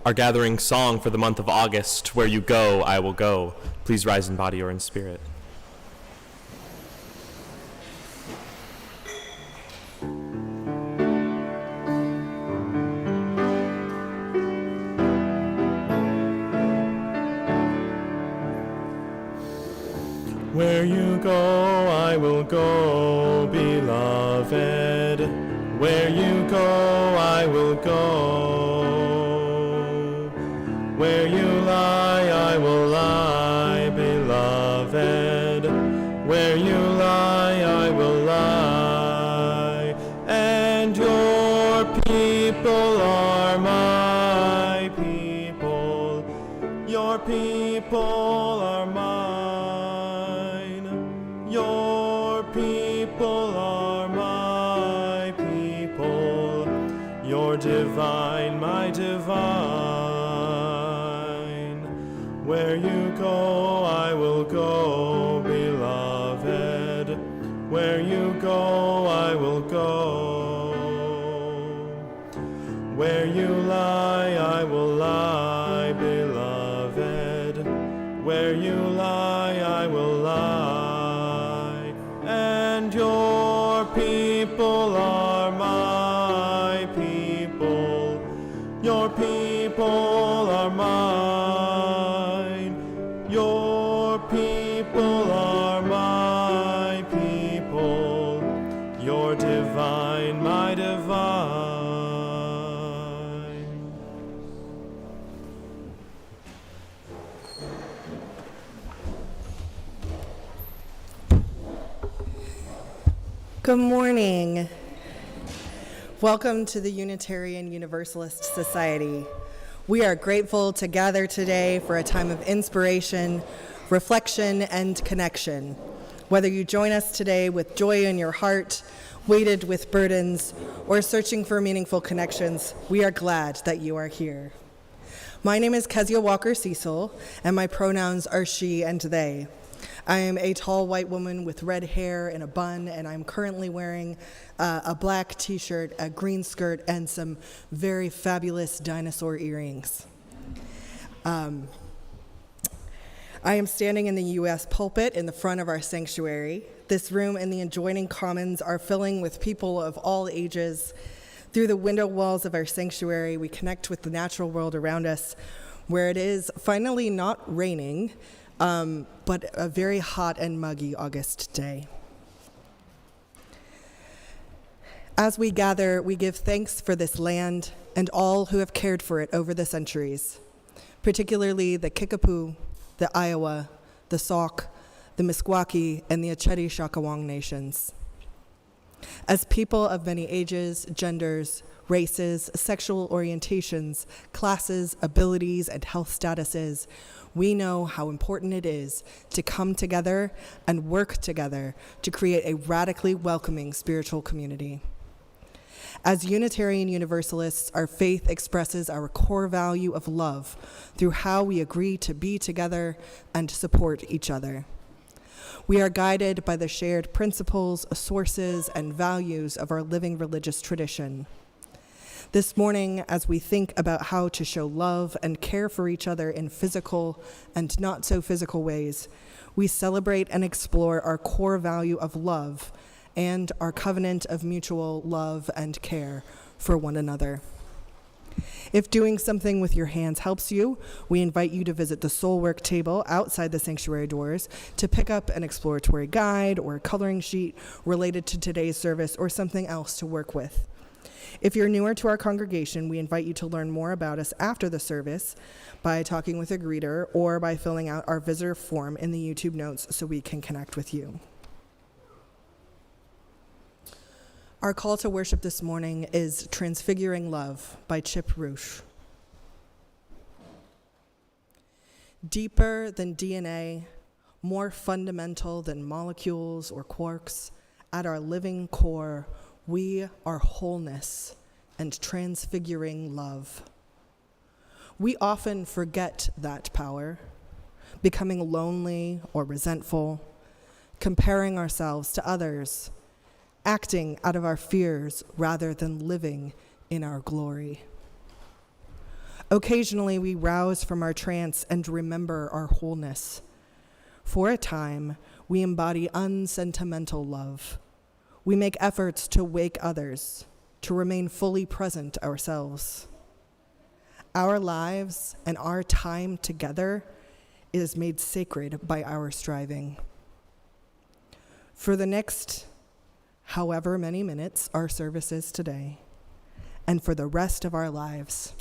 our gathering song for the month of August, Where You Go, I Will Go. Please rise in body or in spirit. Where you go, I will go, beloved. Where you go, I will go. Where you lie, I will lie, beloved. Where you lie, I will lie. And your people are my people. Your people are mine. Your people are my people. You're divine, my divine. Where you go, I will go, beloved. Where you go, I will go. Where you lie, I will lie, beloved. Where you lie, I will lie. And your people are my people. Your people are mine. Your people are my people. You're divine, my divine. Good morning. Welcome to the Unitarian Universalist Society. We are grateful to gather today for a time of inspiration, reflection, and connection. Whether you join us today with joy in your heart, weighted with burdens, or searching for meaningful connections, we are glad that you are here. My name is Kezia Walker Cecil, and my pronouns are she and they. I am a tall white woman with red hair and a bun, and I'm currently wearing a black t-shirt, a green skirt, and some very fabulous dinosaur earrings. I am standing in the UUS pulpit in the front of our sanctuary. This room and the adjoining commons are filling with people of all ages. Through the window walls of our sanctuary, we connect with the natural world around us, where it is finally not raining, but a very hot and muggy August day. As we gather, we give thanks for this land and all who have cared for it over the centuries, particularly the Kickapoo, the Iowa, the Sauk, the Meskwaki, and the Achetty Shakawang nations. As people of many ages, genders, races, sexual orientations, classes, abilities, and health statuses, we know how important it is to come together and work together to create a radically welcoming spiritual community. As Unitarian Universalists, our faith expresses our core value of love through how we agree to be together and support each other. We are guided by the shared principles, sources, and values of our living religious tradition. This morning, as we think about how to show love and care for each other in physical and not so physical ways, we celebrate and explore our core value of love and our covenant of mutual love and care for one another. If doing something with your hands helps you, we invite you to visit the Soul Work table outside the sanctuary doors to pick up an exploratory guide or a coloring sheet related to today's service or something else to work with. If you're newer to our congregation, we invite you to learn more about us after the service by talking with a greeter or by filling out our visitor form in the YouTube notes so we can connect with you. Our call to worship this morning is Transfiguring Love by Chip Roosh. Deeper than DNA, more fundamental than molecules or quarks, at our living core, we are wholeness and transfiguring love. We often forget that power, becoming lonely or resentful, comparing ourselves to others, acting out of our fears rather than living in our glory. Occasionally, we rouse from our trance and remember our wholeness. For a time, we embody unsentimental love. We make efforts to wake others, to remain fully present ourselves. Our lives and our time together is made sacred by our striving. For the next however many minutes our service is today, and for the rest of our lives,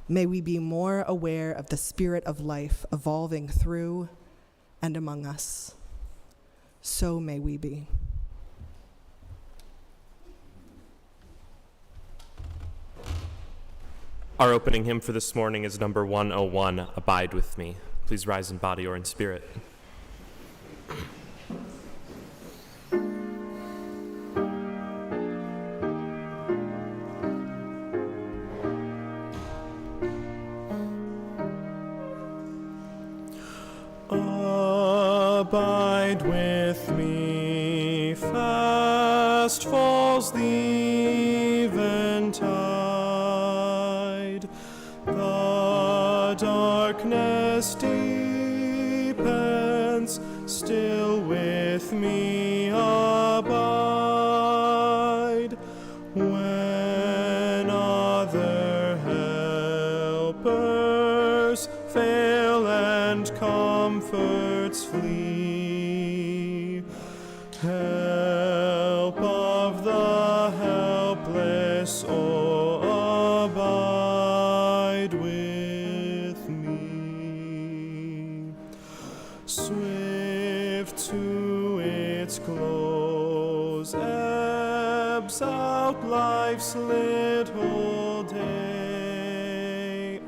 may we be more aware of the spirit of life evolving through and among us. So may we be. Our opening hymn for this morning is number 101, Abide With Me. Please rise in body or in spirit. Abide with me, fast falls the eventide. The darkness deepens, still with me abide. When other helpers fail and comforts flee, help of the helpless, oh, abide with me. Swift to its close ebbs out life's little day.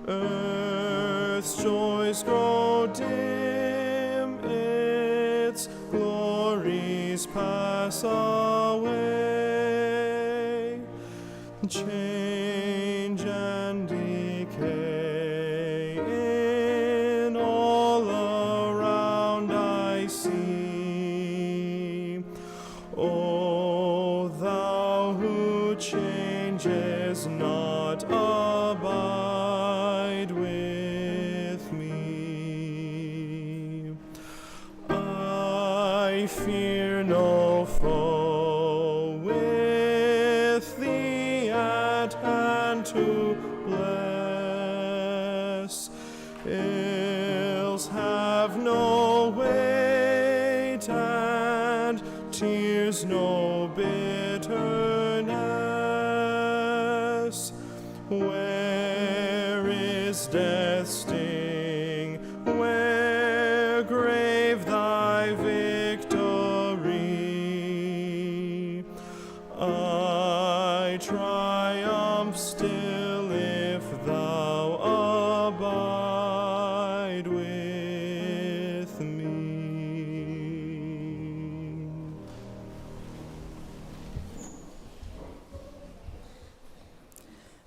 Earth's joys grow dim, its glories pass away. Change and decay in all around I see. O thou who changes not, abide with me. I fear no foe, with thee at hand to bless. Ills have no weight and tears no bitterness. Where is death's sting? Where, grave, thy victory? I triumph still if thou abide with me.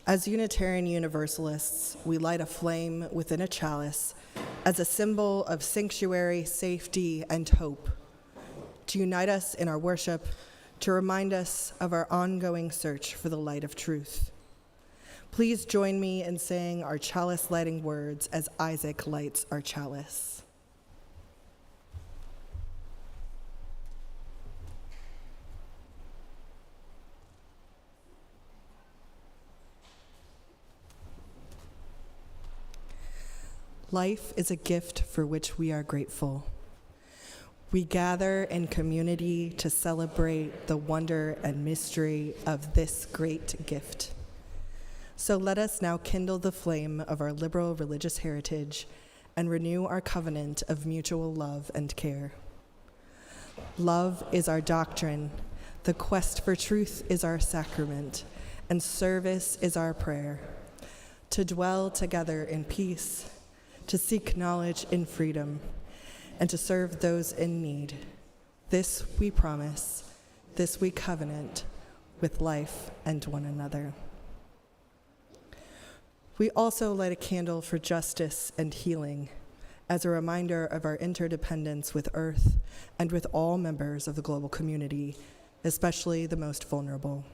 As Unitarian Universalists, we light a flame within a chalice as a symbol of sanctuary, safety, and hope, to unite us in our worship, to remind us of our ongoing search for the light of truth. Please join me in saying our chalice lighting words as Isaac lights our chalice. Life is a gift for which we are grateful. We gather in community to celebrate the wonder and mystery of this great gift. So let us now kindle the flame of our liberal religious heritage and renew our covenant of mutual love and care. Love is our doctrine, the quest for truth is our sacrament, and service is our prayer. To dwell together in peace, to seek knowledge in freedom, and to serve those in need. This we promise, this we covenant with life and one another. We also light a candle for justice and healing as a reminder of our interdependence with Earth and with all members of the global community, especially the most vulnerable.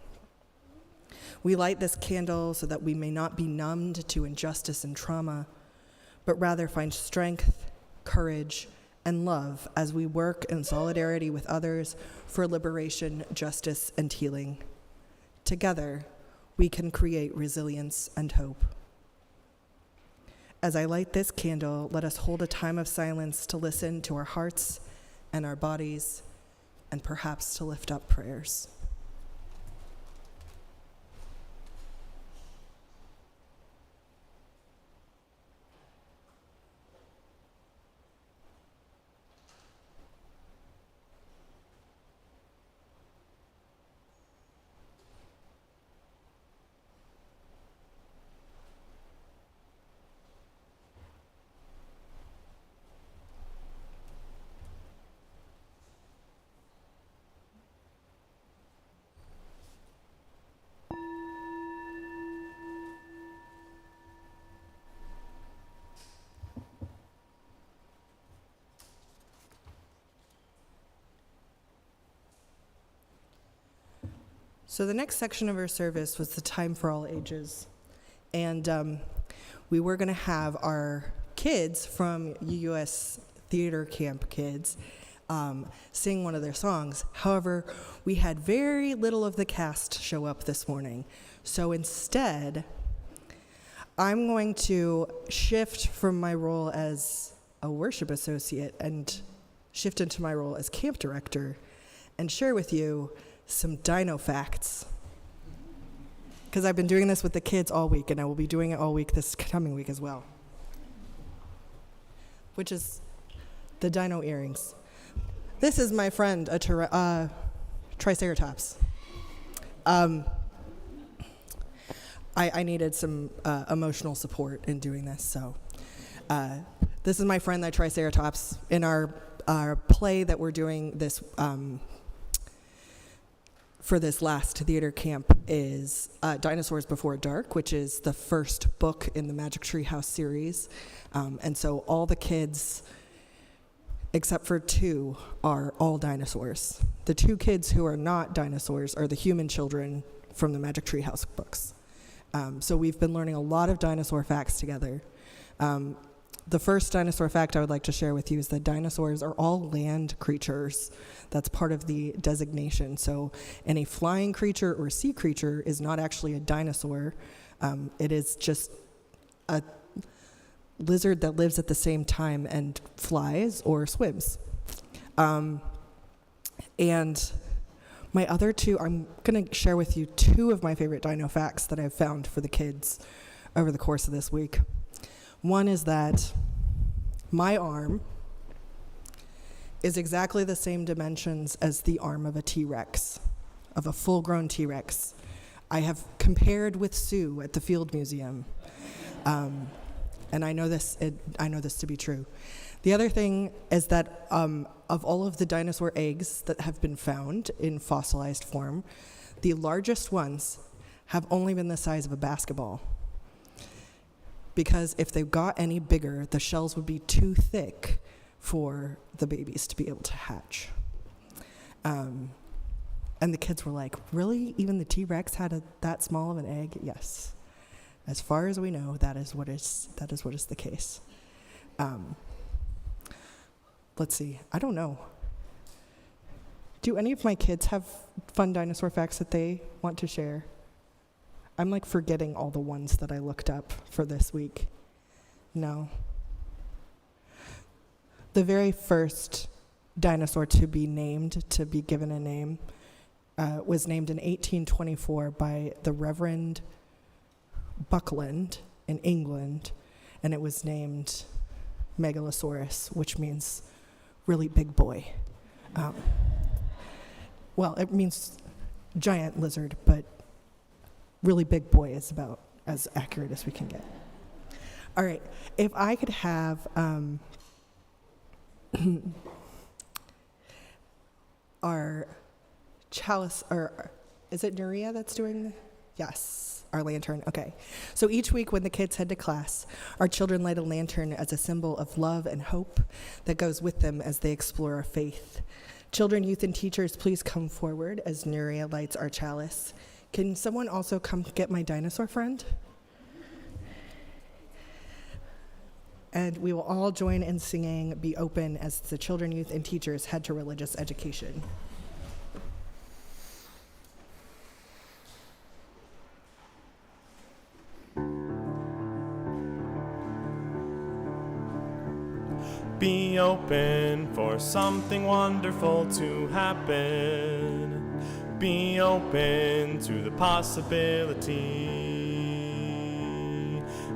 We light this candle so that we may not be numbed to injustice and trauma, but rather find strength, courage, and love as we work in solidarity with others for liberation, justice, and healing. Together, we can create resilience and hope. As I light this candle, let us hold a time of silence to listen to our hearts and our bodies, and perhaps to lift up prayers. So the next section of our service was the time for all ages. And we were going to have our kids from UUS Theater Camp kids sing one of their songs. However, we had very little of the cast show up this morning. So instead, I'm going to shift from my role as a worship associate and shift into my role as camp director and share with you some dino facts. Because I've been doing this with the kids all week, and I will be doing it all week this coming week as well. Which is the dino earrings. This is my friend, a Triceratops. I needed some emotional support in doing this, so this is my friend, the Triceratops. In our play that we're doing this for this last theater camp is Dinosaurs Before Dark, which is the first book in the Magic Tree House series. And so all the kids, except for two, are all dinosaurs. The two kids who are not dinosaurs are the human children from the Magic Tree House books. So we've been learning a lot of dinosaur facts together. The first dinosaur fact I would like to share with you is that dinosaurs are all land creatures. That's part of the designation. So any flying creature or sea creature is not actually a dinosaur. It is just a lizard that lives at the same time and flies or swims. And my other two, I'm going to share with you two of my favorite dino facts that I've found for the kids over the course of this week. One is that my arm is exactly the same dimensions as the arm of a T-Rex, of a full-grown T-Rex. I have compared with Sue at the Field Museum, and I know this to be true. The other thing is that of all of the dinosaur eggs that have been found in fossilized form, the largest ones have only been the size of a basketball. Because if they got any bigger, the shells would be too thick for the babies to be able to hatch. And the kids were like, really? Even the T-Rex had that small of an egg? Yes. As far as we know, that is what is the case. Let's see. I don't know. Do any of my kids have fun dinosaur facts that they want to share? I'm like forgetting all the ones that I looked up for this week. No. The very first dinosaur to be given a name, was named in 1824 by the Reverend Buckland in England, and it was named Megalosaurus, which means really big boy. Well, it means giant lizard, but really big boy is about as accurate as we can get. All right, if I could have our chalice, or is it Nuria that's doing the, yes, our lantern, okay. So each week when the kids head to class, our children light a lantern as a symbol of love and hope that goes with them as they explore our faith. Children, youth, and teachers, please come forward as Nuria lights our chalice. Can someone also come get my dinosaur friend? And we will all join in singing Be Open as the children, youth, and teachers head to religious education. Be open for something wonderful to happen. Be open to the possibility.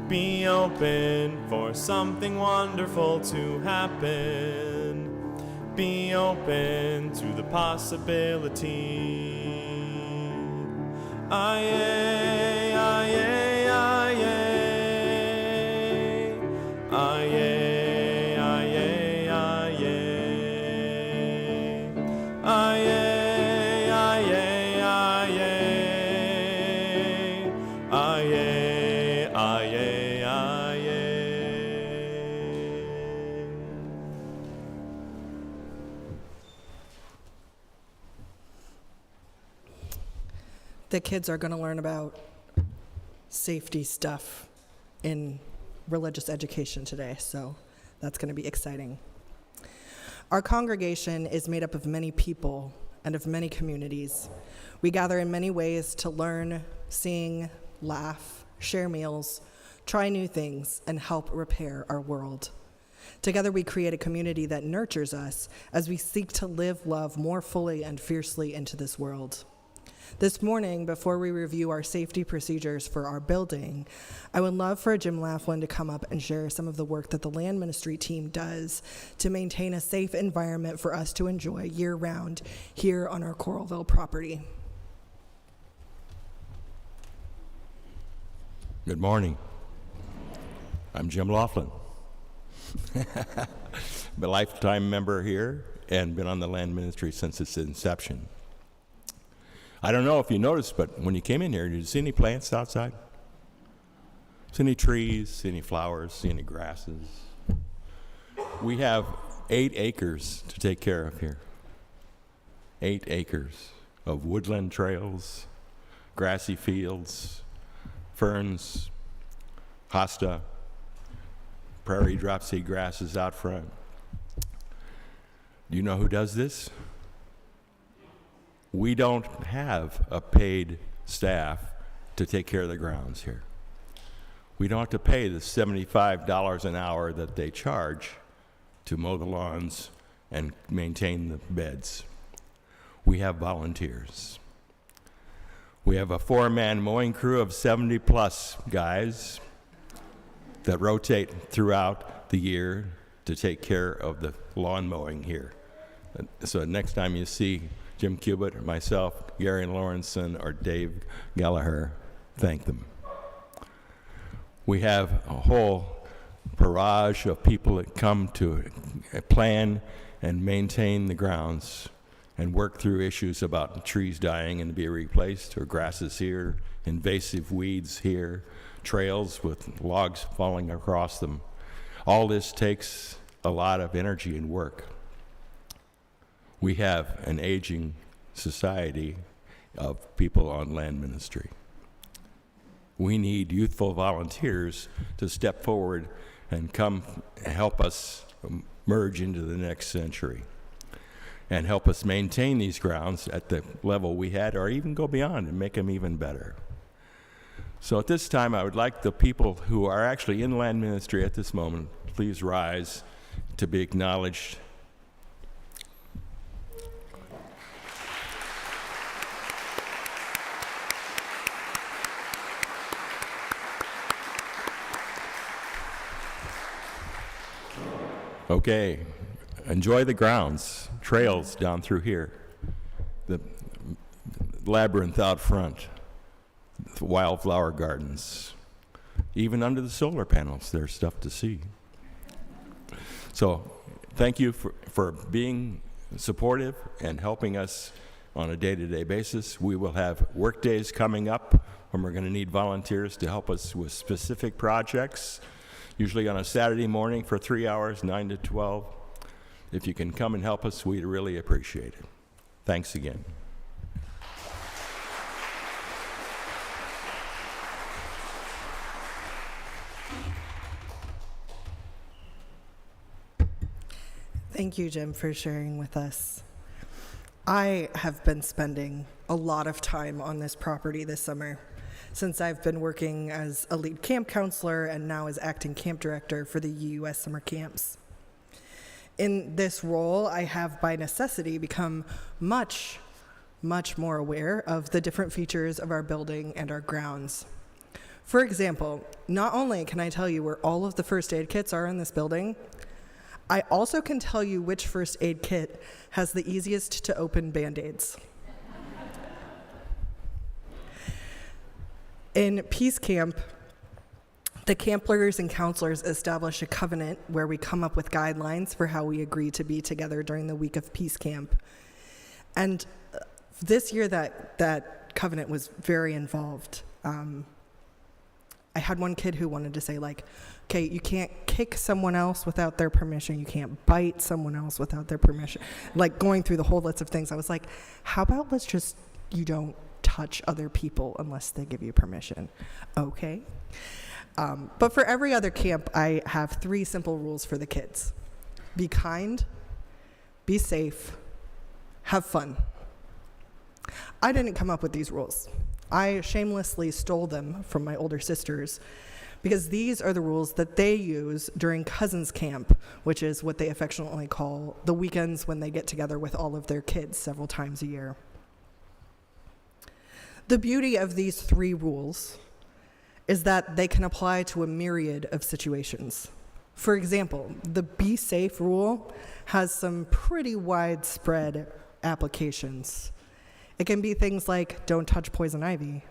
Be open for something wonderful to happen. Be open to the possibility. Aye, aye, aye, aye, aye. The kids are going to learn about safety stuff in religious education today, so that's going to be exciting. Our congregation is made up of many people and of many communities. We gather in many ways to learn, sing, laugh, share meals, try new things, and help repair our world. Together we create a community that nurtures us as we seek to live love more fully and fiercely into this world. This morning, before we review our safety procedures for our building, I would love for Jim Laughlin to come up and share some of the work that the land ministry team does to maintain a safe environment for us to enjoy year-round here on our Coralville property. Good morning. I'm Jim Laughlin. I'm a lifetime member here and been on the land ministry since its inception. I don't know if you noticed, but when you came in here, did you see any plants outside? See any trees, see any flowers, see any grasses? We have 8 acres to take care of here. 8 acres of woodland trails, grassy fields, ferns, hosta, prairie dropseed grasses out front. Do you know who does this? We don't have a paid staff to take care of the grounds here. We don't have to pay the $75 an hour that they charge to mow the lawns and maintain the beds. We have volunteers. We have a 4-man mowing crew of 70-plus guys that rotate throughout the year to take care of the lawn mowing here. So next time you see Jim Cubitt, or myself, Gary Lawrenson, or Dave Gallagher, thank them. We have a whole barrage of people that come to plan and maintain the grounds and work through issues about trees dying and to be replaced, or grasses here, invasive weeds here, trails with logs falling across them. All this takes a lot of energy and work. We have an aging society of people on land ministry. We need youthful volunteers to step forward and come help us merge into the next century and help us maintain these grounds at the level we had, or even go beyond and make them even better. So at this time, I would like the people who are actually in land ministry at this moment, please rise to be acknowledged. Okay, enjoy the grounds, trails down through here, the labyrinth out front, the wildflower gardens. Even under the solar panels, there's stuff to see. So thank you for being supportive and helping us on a day-to-day basis. We will have work days coming up when we're going to need volunteers to help us with specific projects, usually on a Saturday morning for 3 hours, 9 to 12. If you can come and help us, we'd really appreciate it. Thanks again. Thank you, Jim, for sharing with us. I have been spending a lot of time on this property this summer, since I've been working as a lead camp counselor and now as acting camp director for the UUS summer camps. In this role, I have by necessity become much more aware of the different features of our building and our grounds. For example, not only can I tell you where all of the first aid kits are in this building, I also can tell you which first aid kit has the easiest to open Band-Aids. In Peace Camp, the camp leaders and counselors establish a covenant where we come up with guidelines for how we agree to be together during the week of Peace Camp. And this year, that covenant was very involved. I had one kid who wanted to say, like, okay, you can't kick someone else without their permission. You can't bite someone else without their permission. Like, going through the whole list of things, I was like, how about you don't touch other people unless they give you permission? Okay. But for every other camp, I have 3 simple rules for the kids. Be kind, be safe, have fun. I didn't come up with these rules. I shamelessly stole them from my older sisters because these are the rules that they use during Cousins Camp, which is what they affectionately call the weekends when they get together with all of their kids several times a year. The beauty of these 3 rules is that they can apply to a myriad of situations. For example, the be safe rule has some pretty widespread applications. It can be things like don't touch poison ivy,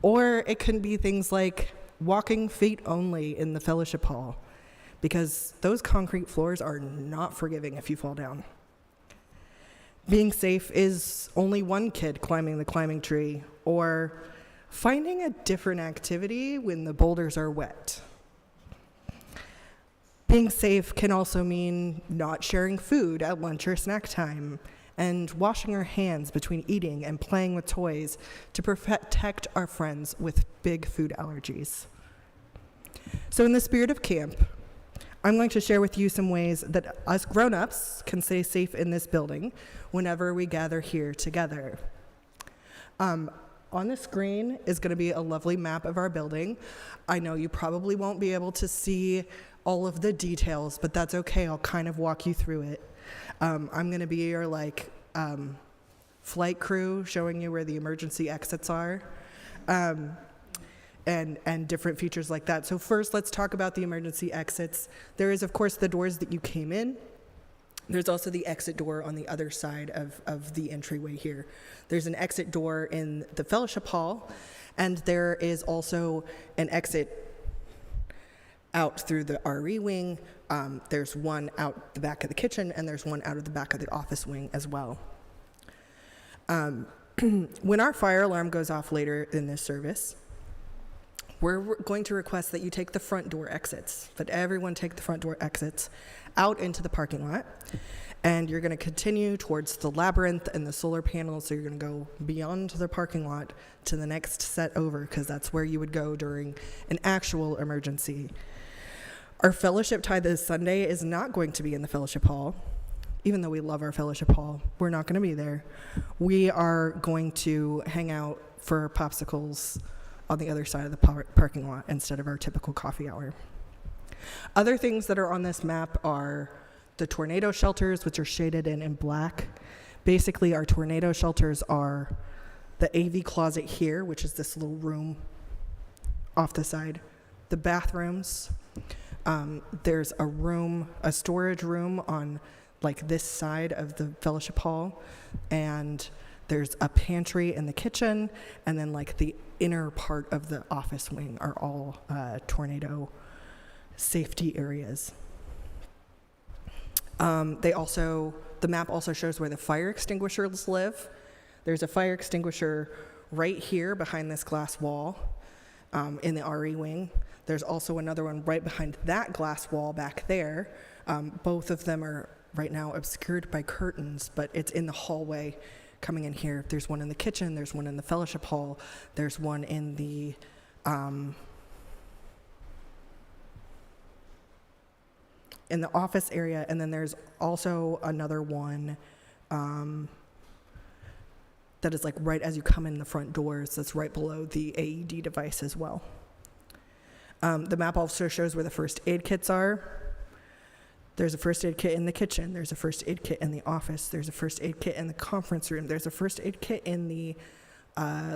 or it can be things like walking feet only in the fellowship hall, because those concrete floors are not forgiving if you fall down. Being safe is only one kid climbing the climbing tree, or finding a different activity when the boulders are wet. Being safe can also mean not sharing food at lunch or snack time, and washing our hands between eating and playing with toys to protect our friends with big food allergies. So in the spirit of camp, I'm going to share with you some ways that us grown-ups can stay safe in this building whenever we gather here together. On the screen is going to be a lovely map of our building. I know you probably won't be able to see all of the details, but that's okay. I'll kind of walk you through it. I'm going to be your flight crew, showing you where the emergency exits are, and different features like that. So first, let's talk about the emergency exits. There is, of course, the doors that you came in. There's also the exit door on the other side of the entryway here. There's an exit door in the fellowship hall, and there is also an exit out through the RE wing. There's one out the back of the kitchen, and there's one out of the back of the office wing as well. When our fire alarm goes off later in this service, we're going to request that you take the front door exits, that everyone take the front door exits out into the parking lot, and you're going to continue towards the labyrinth and the solar panels, so you're going to go beyond the parking lot to the next set over, because that's where you would go during an actual emergency. Our fellowship tie this Sunday is not going to be in the fellowship hall. Even though we love our fellowship hall, we're not going to be there. We are going to hang out for popsicles on the other side of the parking lot instead of our typical coffee hour. Other things that are on this map are the tornado shelters, which are shaded in black. Basically, our tornado shelters are the AV closet here, which is this little room off the side, the bathrooms. There's a storage room on this side of the fellowship hall, and there's a pantry in the kitchen, and then the inner part of the office wing are all tornado safety areas. The map also shows where the fire extinguishers live. There's a fire extinguisher right here behind this glass wall in the RE wing. There's also another one right behind that glass wall back there. Both of them are right now obscured by curtains, but it's in the hallway coming in here. There's one in the kitchen, there's one in the fellowship hall, there's one in the in the office area, and then there's also another one that is like right as you come in the front doors, that's right below the AED device as well. The map also shows where the first aid kits are. There's a first aid kit in the kitchen. There's a first aid kit in the office. There's a first aid kit in the conference room. There's a first aid kit in the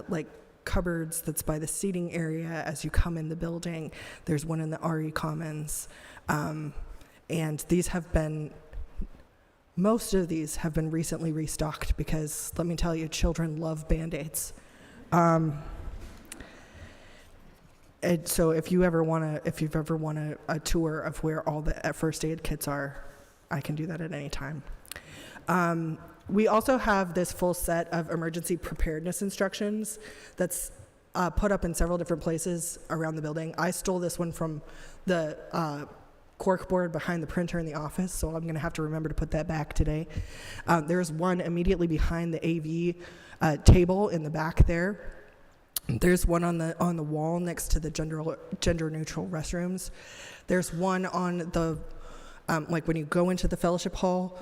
like cupboards that's by the seating area as you come in the building. There's one in the RE Commons. And these have been, most of these have been recently restocked because, let me tell you, children love Band-Aids. And so if you've ever want a tour of where all the first aid kits are, I can do that at any time. We also have this full set of emergency preparedness instructions that's put up in several different places around the building. I stole this one from the cork board behind the printer in the office, so I'm going to have to remember to put that back today. There's one immediately behind the AV table in the back there. There's one on the wall next to the gender neutral restrooms. There's one on the like when you go into the fellowship hall,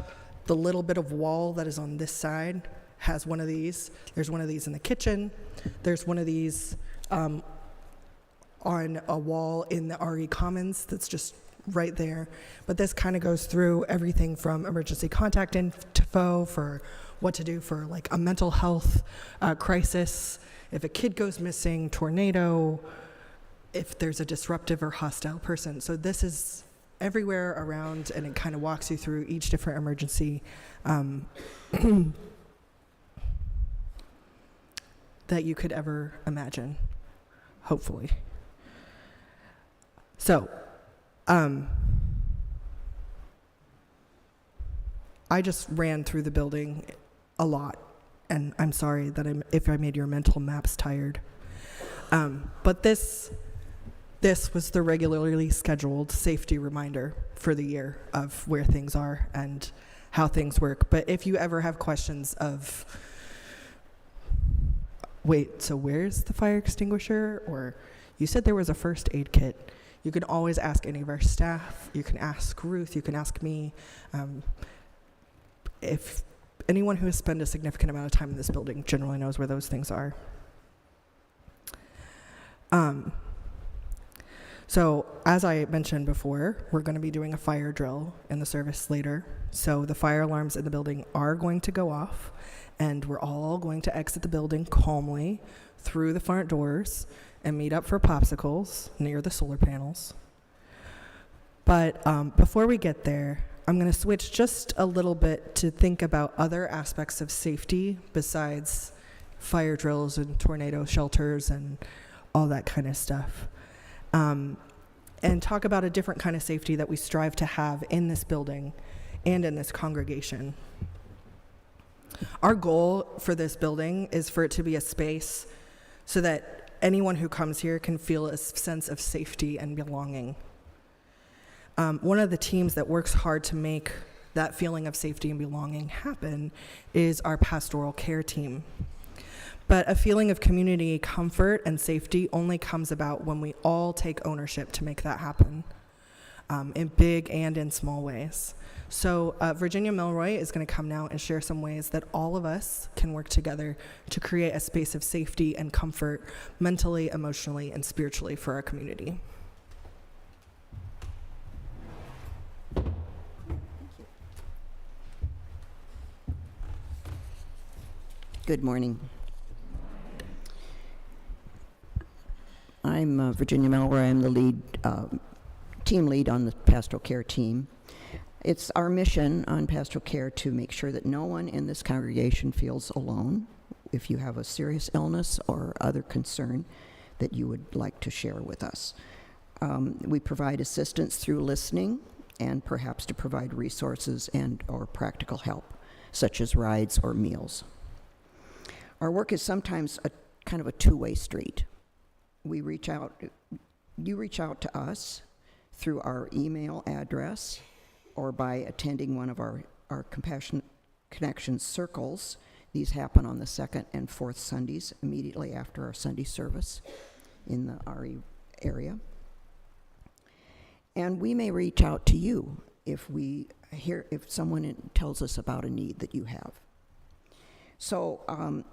the little bit of wall that is on this side has one of these. There's one of these in the kitchen. There's one of these on a wall in the RE Commons that's just right there. But this kind of goes through everything from emergency contact info for what to do for like a mental health crisis, if a kid goes missing, tornado, if there's a disruptive or hostile person. So this is everywhere around, and it kind of walks you through each different emergency that you could ever imagine, hopefully. So, I just ran through the building a lot, and I'm sorry that if I made your mental maps tired. But this was the regularly scheduled safety reminder for the year of where things are and how things work. But if you ever have questions of, wait, so where's the fire extinguisher? Or you said there was a first aid kit. You can always ask any of our staff. You can ask Ruth. You can ask me. If anyone who has spent a significant amount of time in this building generally knows where those things are. So as I mentioned before, we're going to be doing a fire drill in the service later. So the fire alarms in the building are going to go off, and we're all going to exit the building calmly through the front doors and meet up for popsicles near the solar panels. But before we get there, I'm going to switch just a little bit to think about other aspects of safety besides fire drills and tornado shelters and all that kind of stuff. And talk about a different kind of safety that we strive to have in this building and in this congregation. Our goal for this building is for it to be a space so that anyone who comes here can feel a sense of safety and belonging. One of the teams that works hard to make that feeling of safety and belonging happen is our pastoral care team. But a feeling of community, comfort, and safety only comes about when we all take ownership to make that happen, in big and in small ways. So Virginia Milroy is going to come now and share some ways that all of us can work together to create a space of safety and comfort mentally, emotionally, and spiritually for our community. Good morning. I'm Virginia Melroy. I'm the team lead on the pastoral care team. It's our mission on pastoral care to make sure that no one in this congregation feels alone. If you have a serious illness or other concern that you would like to share with us. We provide assistance through listening and perhaps to provide resources and or practical help, such as rides or meals. Our work is sometimes a kind of a two-way street. You reach out to us through our email address or by attending one of our Compassion Connection circles. These happen on the second and fourth Sundays immediately after our Sunday service in the RE area. And we may reach out to you if someone tells us about a need that you have. So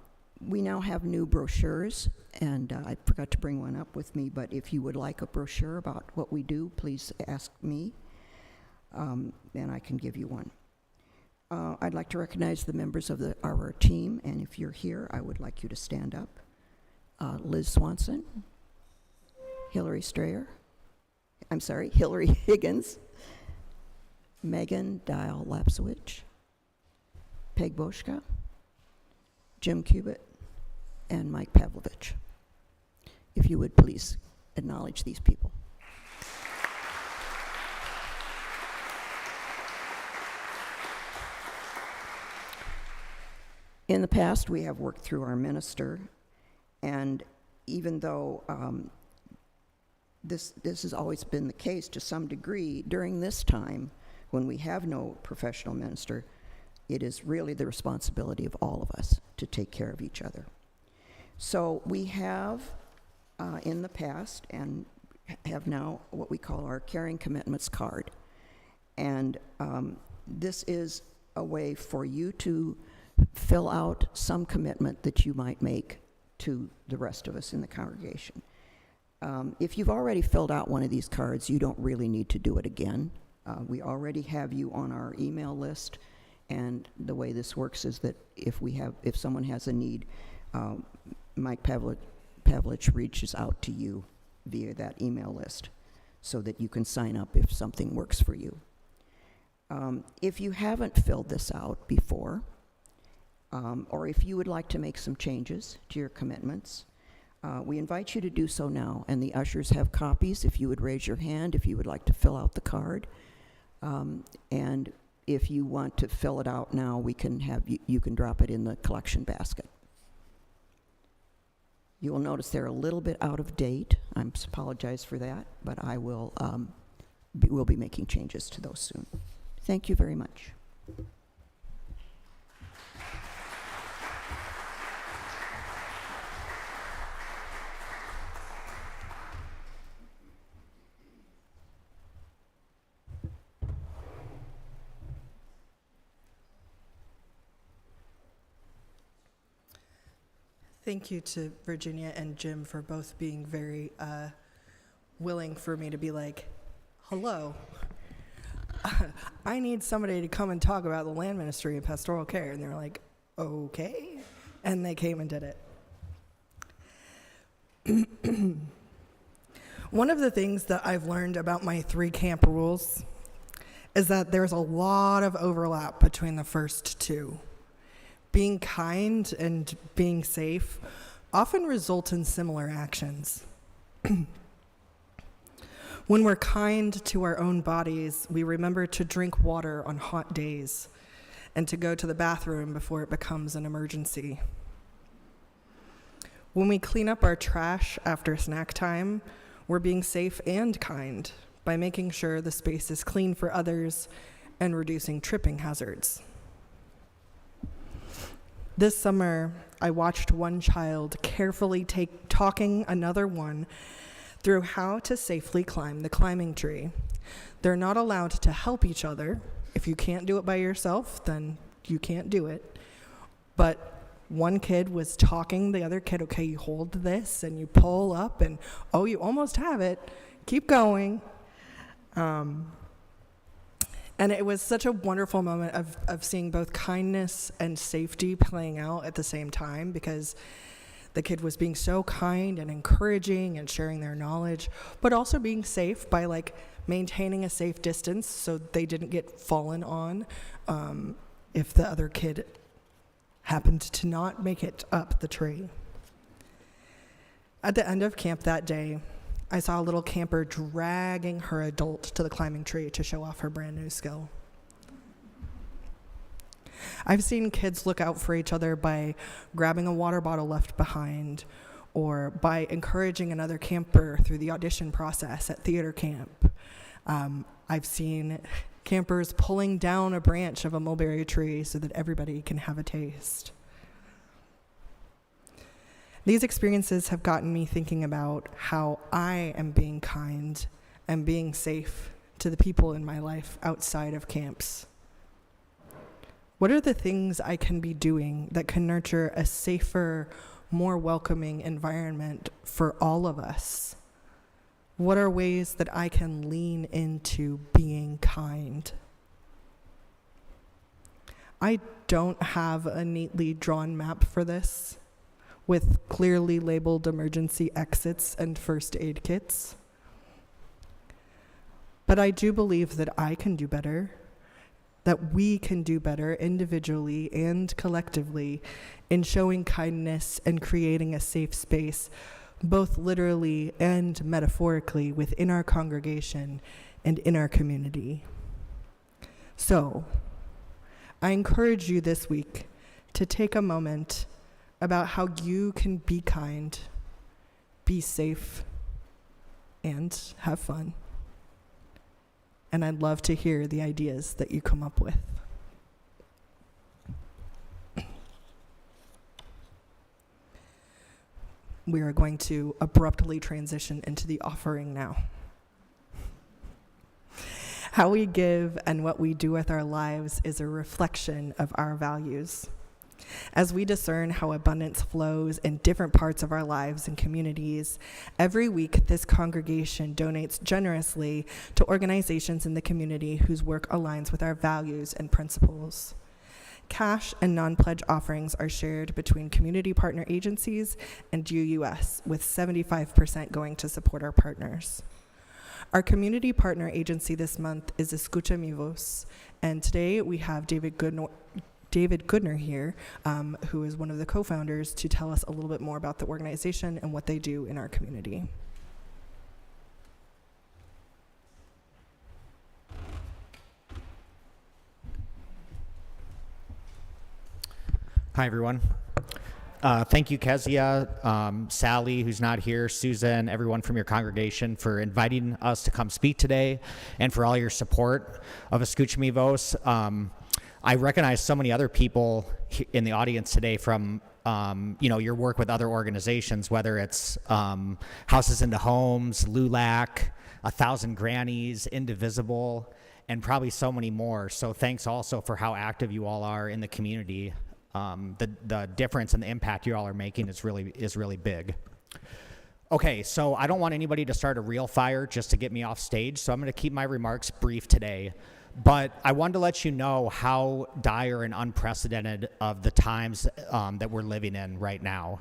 we now have new brochures, and I forgot to bring one up with me, but if you would like a brochure about what we do, please ask me, and I can give you one. I'd like to recognize the members of our team, and if you're here, I would like you to stand up. Liz Swanson, Hillary Higgins, Megan Dial-Lapsowicz, Peg Boschka, Jim Cubitt, and Mike Pavlovich. If you would please acknowledge these people. In the past, we have worked through our minister, and even though this has always been the case to some degree, during this time, when we have no professional minister, it is really the responsibility of all of us to take care of each other. So we have, in the past, and have now what we call our Caring Commitments card. And this is a way for you to fill out some commitment that you might make to the rest of us in the congregation. If you've already filled out one of these cards, you don't really need to do it again. We already have you on our email list, and the way this works is that if someone has a need, Mike Pavlich reaches out to you via that email list so that you can sign up if something works for you. If you haven't filled this out before, or if you would like to make some changes to your commitments, we invite you to do so now, and the ushers have copies. If you would raise your hand if you would like to fill out the card, and if you want to fill it out now, we can have you can drop it in the collection basket. You will notice they're a little bit out of date. I apologize for that, but I will we'll be making changes to those soon. Thank you very much. Thank you to Virginia and Jim for both being very willing for me to be like, hello, I need somebody to come and talk about the land ministry and pastoral care. And they were like, okay. And they came and did it. One of the things that I've learned about my 3 camp rules is that there's a lot of overlap between the first 2. Being kind and being safe often result in similar actions. When we're kind to our own bodies, we remember to drink water on hot days and to go to the bathroom before it becomes an emergency. When we clean up our trash after snack time, we're being safe and kind by making sure the space is clean for others and reducing tripping hazards. This summer, I watched one child carefully talking another one through how to safely climb the climbing tree. They're not allowed to help each other. If you can't do it by yourself, then you can't do it. But one kid was talking the other kid, okay, you hold this and you pull up and, oh, you almost have it. Keep going. And it was such a wonderful moment of seeing both kindness and safety playing out at the same time, because the kid was being so kind and encouraging and sharing their knowledge, but also being safe by like maintaining a safe distance so they didn't get fallen on if the other kid happened to not make it up the tree. At the end of camp that day, I saw a little camper dragging her adult to the climbing tree to show off her brand new skill. I've seen kids look out for each other by grabbing a water bottle left behind, or by encouraging another camper through the audition process at theater camp. I've seen campers pulling down a branch of a mulberry tree so that everybody can have a taste. These experiences have gotten me thinking about how I am being kind and being safe to the people in my life outside of camps? What are the things I can be doing that can nurture a safer, more welcoming environment for all of us? What are ways that I can lean into being kind? I don't have a neatly drawn map for this with clearly labeled emergency exits and first aid kits. But I do believe that I can do better, that we can do better individually and collectively in showing kindness and creating a safe space, both literally and metaphorically, within our congregation and in our community. So, I encourage you this week to take a moment about how you can be kind, be safe, and have fun. And I'd love to hear the ideas that you come up with. We are going to abruptly transition into the offering now. How we give and what we do with our lives is a reflection of our values. As we discern how abundance flows in different parts of our lives and communities, every week this congregation donates generously to organizations in the community whose work aligns with our values and principles. Cash and non-pledge offerings are shared between community partner agencies and UUS, with 75% going to support our partners. Our community partner agency this month is Escucha Mi Voz, and today we have David Goodner here, who is one of the co-founders, to tell us a little bit more about the organization and what they do in our community. Hi, everyone. Thank you, Kezia, Sally, who's not here, Susan, everyone from your congregation for inviting us to come speak today and for all your support of Escucha Mi Voz. I recognize so many other people in the audience today from your work with other organizations, whether it's Houses into Homes, LULAC, 1,000 Grannies, Indivisible, and probably so many more. So thanks also for how active you all are in the community. The difference and the impact you all are making is really big. Okay, so I don't want anybody to start a real fire just to get me off stage, so I'm going to keep my remarks brief today. But I wanted to let you know how dire and unprecedented of the times that we're living in right now.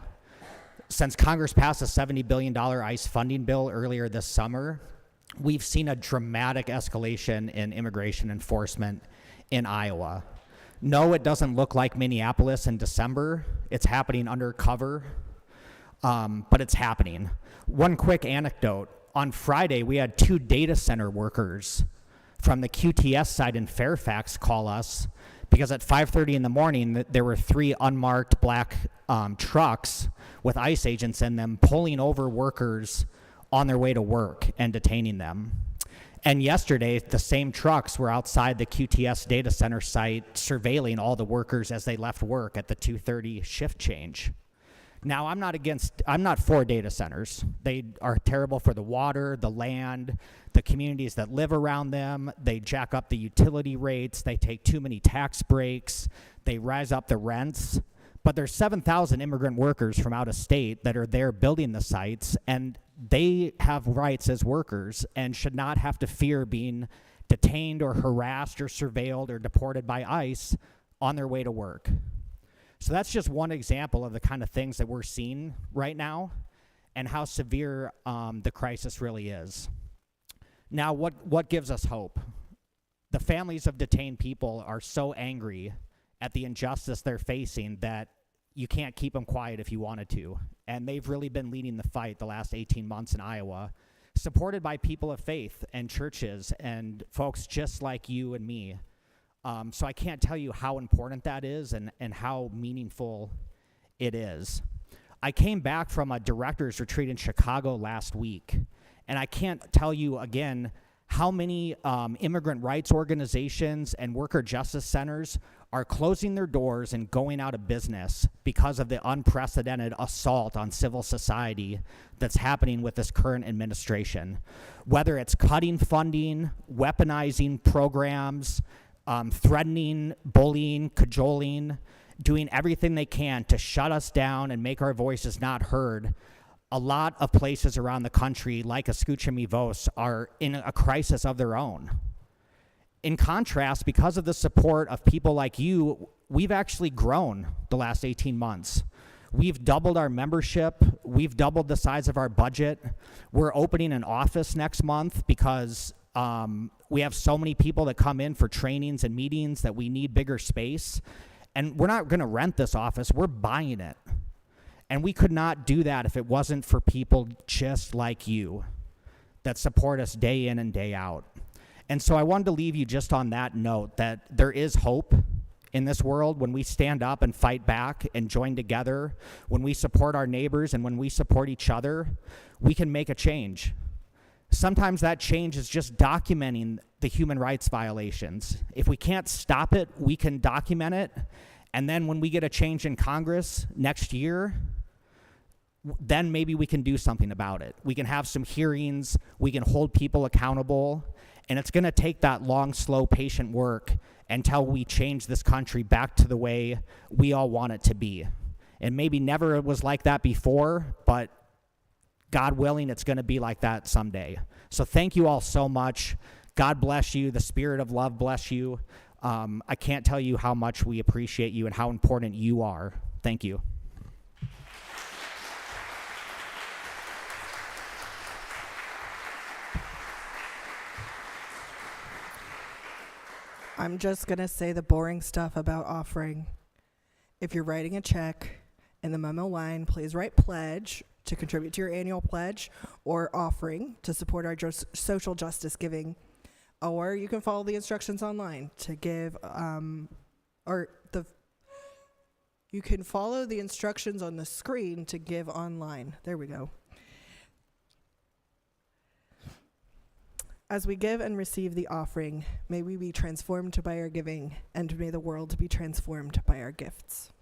Since Congress passed a $70 billion ICE funding bill earlier this summer, we've seen a dramatic escalation in immigration enforcement in Iowa. No, it doesn't look like Minneapolis in December. It's happening undercover, but it's happening. One quick anecdote. On Friday, we had 2 data center workers from the QTS side in Fairfax call us because at 5:30 in the morning, there were 3 unmarked black trucks with ICE agents in them pulling over workers on their way to work and detaining them. And yesterday, the same trucks were outside the QTS data center site surveilling all the workers as they left work at the 2:30 shift change. Now, I'm not for data centers. They are terrible for the water, the land, the communities that live around them. They jack up the utility rates. They take too many tax breaks. They rise up the rents. But there's 7,000 immigrant workers from out of state that are there building the sites, and they have rights as workers and should not have to fear being detained or harassed or surveilled or deported by ICE on their way to work. So that's just one example of the kind of things that we're seeing right now and how severe the crisis really is. Now, what gives us hope? The families of detained people are so angry at the injustice they're facing that you can't keep them quiet if you wanted to. And they've really been leading the fight the last 18 months in Iowa, supported by people of faith and churches and folks just like you and me. So I can't tell you how important that is and how meaningful it is. I came back from a director's retreat in Chicago last week, and I can't tell you again how many immigrant rights organizations and worker justice centers are closing their doors and going out of business because of the unprecedented assault on civil society that's happening with this current administration. Whether it's cutting funding, weaponizing programs, threatening, bullying, cajoling, doing everything they can to shut us down and make our voices not heard, a lot of places around the country, like Escúchame Voz, are in a crisis of their own. In contrast, because of the support of people like you, we've actually grown the last 18 months. We've doubled our membership. We've doubled the size of our budget. We're opening an office next month because we have so many people that come in for trainings and meetings that we need bigger space. And we're not going to rent this office. We're buying it. And we could not do that if it wasn't for people just like you that support us day in and day out. And so I wanted to leave you just on that note, that there is hope in this world when we stand up and fight back and join together, when we support our neighbors and when we support each other, we can make a change. Sometimes that change is just documenting the human rights violations. If we can't stop it, we can document it. And then when we get a change in Congress next year, then maybe we can do something about it. We can have some hearings, we can hold people accountable, and it's gonna take that long, slow, patient work until we change this country back to the way we all want it to be. And maybe never it was like that before, but God willing, it's gonna be like that someday. So thank you all so much. God bless you, the spirit of love bless you. I can't tell you how much we appreciate you and how important you are. Thank you. I'm just going to say the boring stuff about offering. If you're writing a check in the memo line, please write pledge to contribute to your annual pledge, or offering to support our social justice giving. Or you can follow the instructions online to give, you can follow the instructions on the screen to give online. There we go. As we give and receive the offering, may we be transformed by our giving, and may the world be transformed by our gifts.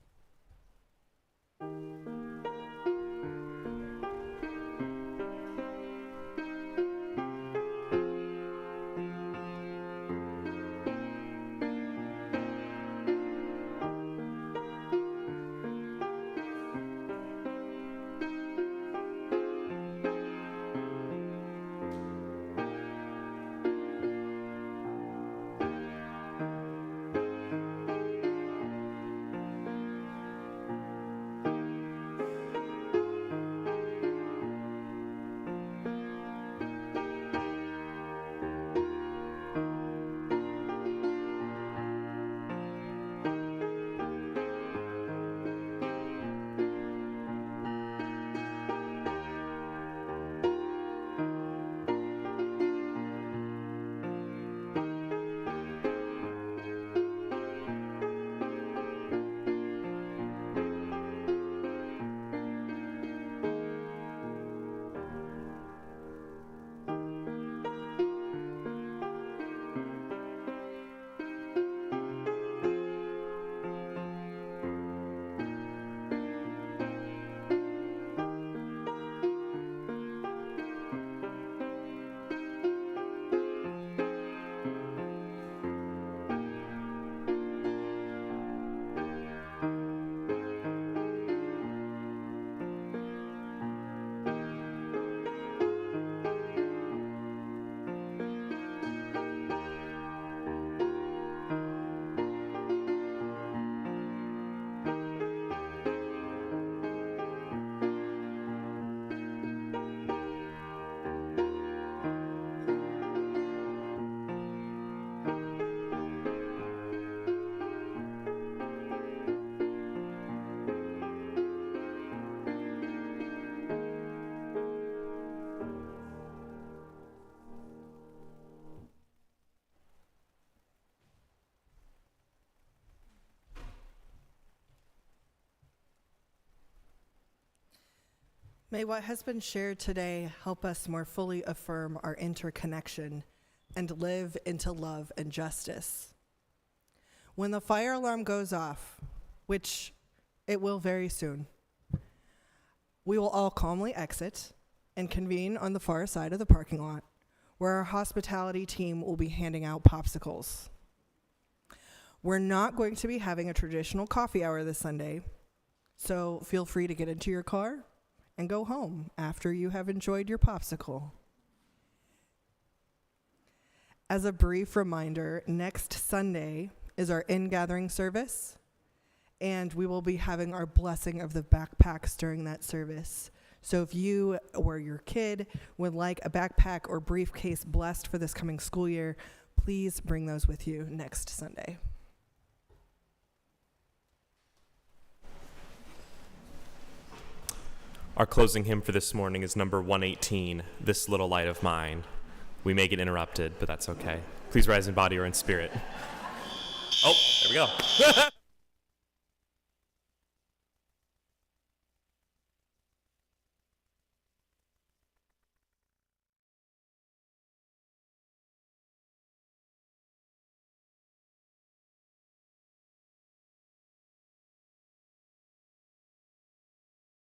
May what has been shared today help us more fully affirm our interconnection and live into love and justice. When the fire alarm goes off, which it will very soon, we will all calmly exit and convene on the far side of the parking lot, where our hospitality team will be handing out popsicles. We're not going to be having a traditional coffee hour this Sunday, so feel free to get into your car and go home after you have enjoyed your popsicle. As a brief reminder, next Sunday is our in-gathering service, and we will be having our blessing of the backpacks during that service. So if you or your kid would like a backpack or briefcase blessed for this coming school year, please bring those with you next Sunday. Our closing hymn for this morning is number 118, This Little Light of Mine. We may get interrupted, but that's okay. Please rise in body or in spirit. Oh, there we go.